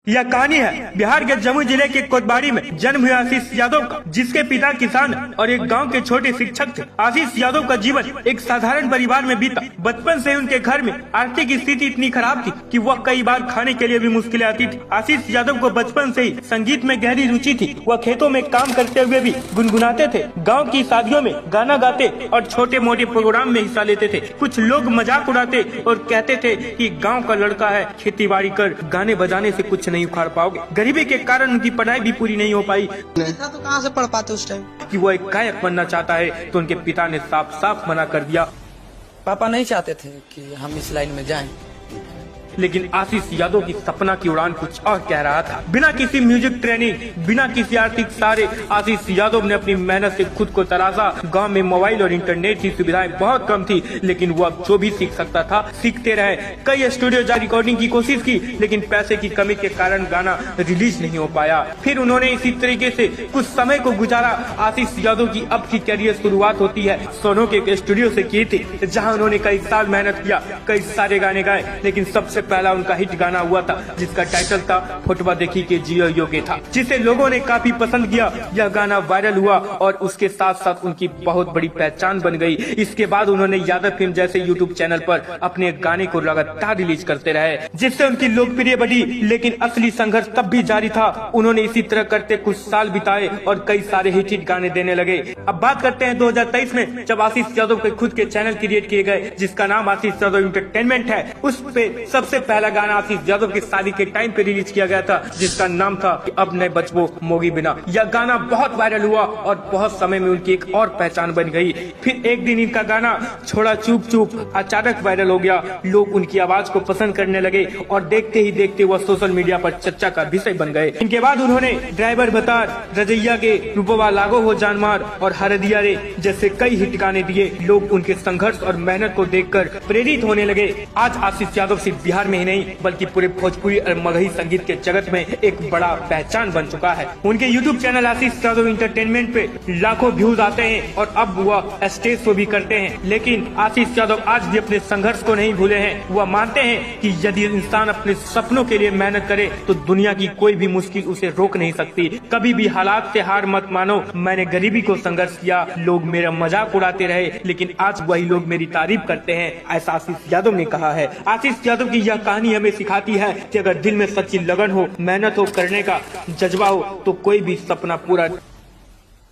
यह कहानी है बिहार के जमुई जिले के कोतवाड़ी में जन्म हुआ आशीष यादव का, जिसके पिता किसान और एक गांव के छोटे शिक्षक थे। आशीष यादव का जीवन एक साधारण परिवार में बीता। बचपन से उनके घर में आर्थिक स्थिति इतनी खराब थी कि वह कई बार खाने के लिए भी मुश्किलें आती थी। आशीष यादव को बचपन से ही संगीत में गहरी रुचि थी। वह खेतों में काम करते हुए भी गुनगुनाते थे, गाँव की शादियों में गाना गाते और छोटे मोटे प्रोग्राम में हिस्सा लेते थे। कुछ लोग मजाक उड़ाते और कहते थे कि गाँव का लड़का है, खेती बाड़ी कर गाने बजाने से कुछ नहीं उखाड़ पाओगे। गरीबी के कारण उनकी पढ़ाई भी पूरी नहीं हो पाई। तो कहाँ से पढ़ पाते उस टाइम कि वो एक गायक बनना चाहता है, तो उनके पिता ने साफ साफ मना कर दिया। पापा नहीं चाहते थे कि हम इस लाइन में जाएं। लेकिन आशीष यादव की सपना की उड़ान कुछ और कह रहा था। बिना किसी म्यूजिक ट्रेनिंग, बिना किसी आर्थिक सहारे आशीष यादव ने अपनी मेहनत से खुद को तराशा। गांव में मोबाइल और इंटरनेट की सुविधाएं बहुत कम थी, लेकिन वो अब जो भी सीख सकता था सीखते रहे। कई स्टूडियो जा रिकॉर्डिंग की कोशिश की, लेकिन पैसे की कमी के कारण गाना रिलीज नहीं हो पाया। फिर उन्होंने इसी तरीके से कुछ समय को गुजारा। आशीष यादव की अब की करियर शुरुआत होती है सोनो के स्टूडियो से की थी, जहाँ उन्होंने कई साल मेहनत किया, कई सारे गाने गाए। लेकिन सबसे पहला उनका हिट गाना हुआ था जिसका टाइटल था फोटवा देखी के जियो योगे था, जिसे लोगों ने काफी पसंद किया। यह गाना वायरल हुआ और उसके साथ साथ उनकी बहुत बड़ी पहचान बन गई। इसके बाद उन्होंने यादव फिल्म जैसे यूट्यूब चैनल पर अपने गाने को लगातार रिलीज करते रहे, जिससे उनकी लोकप्रिय बढ़ी। लेकिन असली संघर्ष तब भी जारी था। उन्होंने इसी तरह करते कुछ साल बिताए और कई सारे हिट गाने देने लगे। अब बात करते हैं 2023 में, जब आशीष यादव के खुद के चैनल क्रिएट किए गए, जिसका नाम आशीष यादव इंटरटेनमेंट है। उस पे सबसे पहला गाना आशीष यादव की शादी के टाइम पे रिलीज किया गया था, जिसका नाम था अब नए बचबो मोगी बिना। यह गाना बहुत वायरल हुआ और बहुत समय में उनकी एक और पहचान बन गई। फिर एक दिन इनका गाना छोड़ा चुप चुप अचानक वायरल हो गया। लोग उनकी आवाज को पसंद करने लगे और देखते ही देखते वह सोशल मीडिया पर चर्चा का विषय बन गए। इनके बाद उन्होंने ड्राइवर बतार, रजैया के रूपवा लागो हो जानमार और हरदिया रे जैसे कई हिट गाने दिए। लोग उनके संघर्ष और मेहनत को देखकर प्रेरित होने लगे। आज आशीष यादव सिर्फ बिहार में ही नहीं बल्कि पूरे भोजपुरी और मगही संगीत के जगत में एक बड़ा पहचान बन चुका है। उनके यूट्यूब चैनल आशीष यादव इंटरटेनमेंट पे लाखों व्यूज आते हैं और अब वह स्टेज शो भी करते हैं। लेकिन आशीष यादव आज भी अपने संघर्ष को नहीं भूले हैं। वह मानते हैं कि यदि इंसान अपने सपनों के लिए मेहनत करे तो दुनिया की कोई भी मुश्किल उसे रोक नहीं सकती। कभी भी हालात से हार मत मानो। मैंने गरीबी को संघर्ष किया, लोग मेरा मजाक उड़ाते रहे, लेकिन आज वही लोग मेरी तारीफ करते हैं, ऐसा आशीष यादव ने कहा है। आशीष यादव की यह कहानी हमें सिखाती है कि अगर दिल में सच्ची लगन हो, मेहनत हो, करने का जज्बा हो, तो कोई भी सपना पूरा